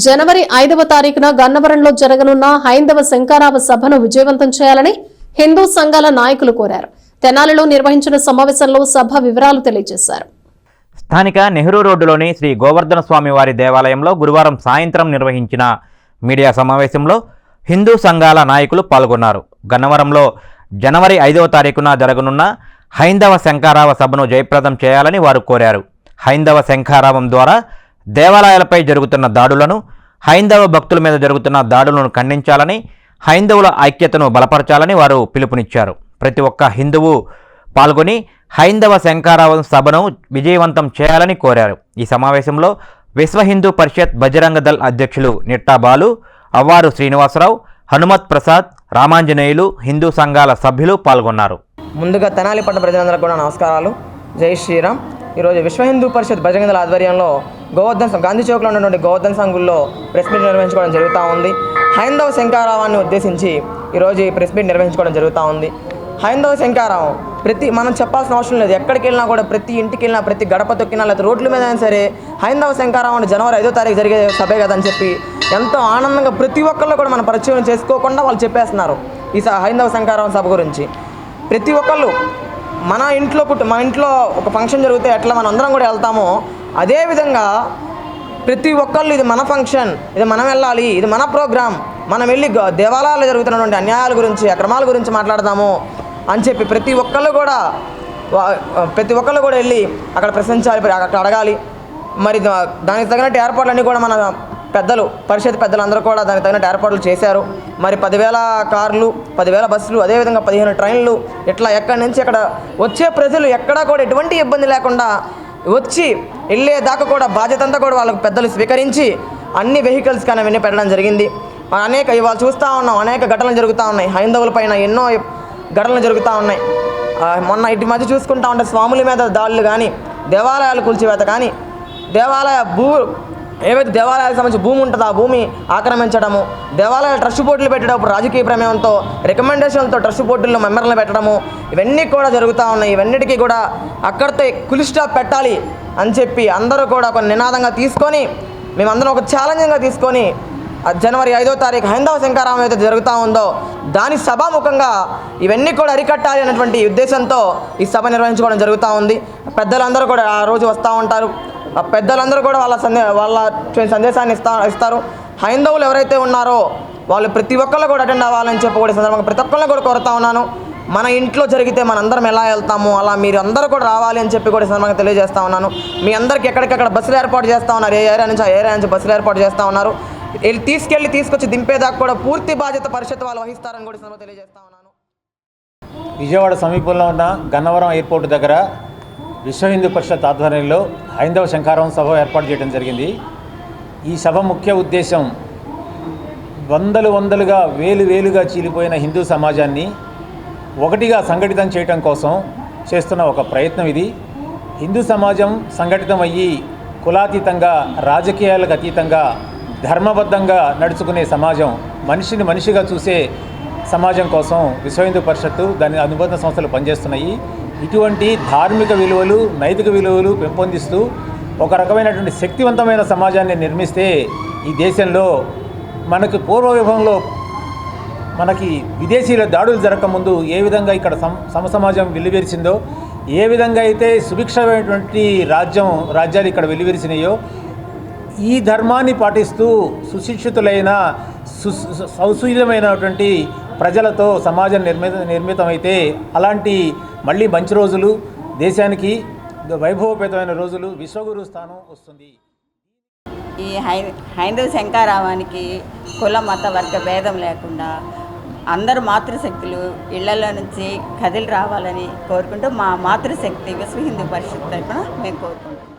జనవరి 5వ తారీఖున గన్నవరంలో జరగనున్న హైందవ శంకరావ సభను విజయవంతం చేయాలని హిందూ సంఘాల నాయకులు కోరారు. తెనాలిలో నిర్వహించిన సమావేశంలో సభ వివరాలు తెలియజేశారు. స్థానిక నెహ్రూ రోడ్డులోని శ్రీ గోవర్ధన స్వామి వారి దేవాలయంలో గురువారం సాయంత్రం నిర్వహించిన మీడియా సమావేశంలో హిందూ సంఘాల నాయకులు పాల్గొన్నారు. గన్నవరంలో జనవరి 5వ తారీఖున జరగనున్న హైందవ శంకరావ సభను జయప్రదం చేయాలని వారు కోరారు. హైందవ శంకరావం ద్వారా దేవాలయాలపై జరుగుతున్న దాడులను, హైందవ భక్తుల మీద జరుగుతున్న దాడులను ఖండించాలని, హైందవుల ఐక్యతను బలపరచాలని వారు పిలుపునిచ్చారు. ప్రతి ఒక్క హిందువు పాల్గొని హైందవ శంకరావం సభను విజయవంతం చేయాలని కోరారు. ఈ సమావేశంలో విశ్వ హిందూ పరిషత్ బజరంగ దళ్ అధ్యక్షులు నిట్టా బాలు, అవ్వారు శ్రీనివాసరావు, హనుమత్ ప్రసాద్, రామాంజనేయులు, హిందూ సంఘాల సభ్యులు పాల్గొన్నారు. ముందుగా తెనాలి పట్టణ ప్రజలందరికీ కూడా నమస్కారాలు. జై శ్రీరామ్. ఈరోజు విశ్వ హిందూ పరిషత్ బజరంగ దళ ఆధ్వర్యంలో గాంధీ చౌక్లో ఉన్నటువంటి గోవర్ధన్ సంఘుల్లో ప్రెస్ మీట్ నిర్వహించుకోవడం జరుగుతూ ఉంది. హైందవ శంకరావాన్ని ఉద్దేశించి ఈరోజు ఈ ప్రెస్ మీట్ నిర్వహించుకోవడం జరుగుతూ ఉంది. హైందవ శంకరావం మనం చెప్పాల్సిన అవసరం లేదు. ఎక్కడికి వెళ్ళినా కూడా, ప్రతి ఇంటికి వెళ్ళినా, ప్రతి గడప తొక్కినా, లేకపోతే రోడ్ల మీద అయినా సరే హైందవ శంకరావం జనవరి 5వ తారీఖు జరిగే సభే కదని చెప్పి ఎంతో ఆనందంగా ప్రతి ఒక్కళ్ళు కూడా మన పరిచయం చేసుకోకుండా వాళ్ళు చెప్పేస్తున్నారు ఈ హైందవ శంకరావం సభ గురించి. ప్రతి ఒక్కళ్ళు మన ఇంట్లో ఒక ఫంక్షన్ జరిగితే ఎట్లా మనం అందరం కూడా వెళ్తామో అదేవిధంగా ప్రతి ఒక్కళ్ళు ఇది మన ఫంక్షన్, ఇది మనం వెళ్ళాలి, ఇది మన ప్రోగ్రాం, మనం వెళ్ళి దేవాలయాల్లో జరుగుతున్నటువంటి అన్యాయాల గురించి, అక్రమాల గురించి మాట్లాడదాము అని చెప్పి ప్రతి ఒక్కళ్ళు కూడా వెళ్ళి అక్కడ ప్రశ్నించాలి, అక్కడ అడగాలి. మరి దానికి తగినట్టు ఏర్పాట్లన్నీ కూడా మన పెద్దలు, పరిషత్ పెద్దలందరూ కూడా దానికి తగినట్టు ఏర్పాట్లు చేశారు. మరి 10,000 కార్లు, 10,000 బస్సులు, అదేవిధంగా 15 ట్రైన్లు, ఇట్లా ఎక్కడి నుంచి అక్కడ వచ్చే ప్రజలు ఎక్కడా కూడా ఎటువంటి ఇబ్బంది లేకుండా వచ్చి వెళ్ళేదాకా కూడా బాధ్యత అంతా కూడా వాళ్ళకు పెద్దలు స్వీకరించి అన్ని వెహికల్స్ కానీ అవన్నీ పెట్టడం జరిగింది. ఇవాళ చూస్తూ ఉన్నాం, అనేక ఘటనలు జరుగుతూ ఉన్నాయి. హైందవుల పైన ఎన్నో ఘటనలు జరుగుతూ ఉన్నాయి. మొన్న ఇటు మధ్య చూసుకుంటా ఉంటే స్వాముల మీద దాడులు కానీ, దేవాలయాలు కూల్చివేత కానీ, ఏవైతే దేవాలయాలకు సంబంధించి భూమి ఉంటుందో ఆ భూమి ఆక్రమించడము, దేవాలయాల ట్రస్ట్ బోర్డులు పెట్టేటప్పుడు రాజకీయ ప్రమేయంతో రికమెండేషన్లతో ట్రస్ట్ బోర్డుల్లో మెంబర్లను పెట్టడము, ఇవన్నీ కూడా జరుగుతూ ఉన్నాయి. ఇవన్నిటికీ కూడా అక్కడితో ఫుల్ స్టాప్ పెట్టాలి అని చెప్పి అందరూ కూడా ఒక నినాదంగా తీసుకొని, మేమందరం ఒక ఛాలెంజింగ్గా తీసుకొని జనవరి 5వ తారీఖు హైందవ శంకరావం అయితే జరుగుతూ ఉందో దాని సభాముఖంగా ఇవన్నీ కూడా అరికట్టాలి అనేటువంటి ఉద్దేశంతో ఈ సభ నిర్వహించుకోవడం జరుగుతూ ఉంది. పెద్దలందరూ కూడా ఆ రోజు వస్తూ ఉంటారు. ఆ పెద్దలందరూ కూడా వాళ్ళ సందేశాన్ని ఇస్తారు. హైందవులు ఎవరైతే ఉన్నారో వాళ్ళు ప్రతి ఒక్కళ్ళు కూడా అటెండ్ అవ్వాలని చెప్పి కూడా సందర్భంగా ప్రతి ఒక్కళ్ళని కూడా కోరుతా ఉన్నాను. మన ఇంట్లో జరిగితే మనందరం ఎలా వెళ్తాము, అలా మీరు అందరూ కూడా రావాలి అని చెప్పి కూడా సందర్భంగా తెలియజేస్తూ ఉన్నాను. మీ అందరికీ ఎక్కడికక్కడ బస్సులు ఏర్పాటు చేస్తూ ఉన్నారు. ఏ ఏరియా నుంచి బస్సులు ఏర్పాటు చేస్తూ ఉన్నారు. తీసుకొచ్చి దింపేదాకా కూడా పూర్తి బాధ్యత పరిషత్ వాళ్ళు వహిస్తారని కూడా సందర్భంగా తెలియజేస్తా ఉన్నాను. విజయవాడ సమీపంలో ఉన్న గన్నవరం ఎయిర్పోర్ట్ దగ్గర విశ్వ హిందూ పరిషత్ ఆధ్వర్యంలో హైందవ శంకరావం సభ ఏర్పాటు చేయడం జరిగింది. ఈ సభ ముఖ్య ఉద్దేశం వందలుగా వేలుగా చీలిపోయిన హిందూ సమాజాన్ని ఒకటిగా సంఘటితం చేయడం కోసం చేస్తున్న ఒక ప్రయత్నం ఇది. హిందూ సమాజం సంఘటితం అయ్యి కులాతీతంగా, రాజకీయాలకు అతీతంగా, ధర్మబద్ధంగా నడుచుకునే సమాజం, మనిషిని మనిషిగా చూసే సమాజం కోసం విశ్వ హిందూ పరిషత్తు, దాని అనుబంధ సంస్థలు పనిచేస్తున్నాయి. ఇటువంటి ధార్మిక విలువలు, నైతిక విలువలు పెంపొందిస్తూ ఒక రకమైనటువంటి శక్తివంతమైన సమాజాన్ని నిర్మిస్తే ఈ దేశంలో మనకు పూర్వవైభవంలో మనకి విదేశీయుల దాడులు జరగకముందు ఏ విధంగా ఇక్కడ సమసమాజం వెల్లివిరిసిందో, ఏ విధంగా అయితే సుభిక్షమైనటువంటి రాజ్యాలు ఇక్కడ వెల్లివిరిసినాయో, ఈ ధర్మాన్ని పాటిస్తూ సుశిక్షితులైన సౌశీల్యమైనటువంటి ప్రజలతో సమాజం నిర్మితమైతే అలాంటి మళ్ళీ మంచి రోజులు, దేశానికి వైభవపేతమైన రోజులు, విశ్వగురు స్థానం వస్తుంది. ఈ హైందవ శంకరావానికి కుల మత వర్గ భేదం లేకుండా అందరూ మాతృశక్తులు ఇళ్లలో నుంచి కదిలి రావాలని కోరుకుంటూ మా మాతృశక్తి విశ్వ హిందూ పరిషత్ తరఫున మేము కోరుకుంటున్నాం.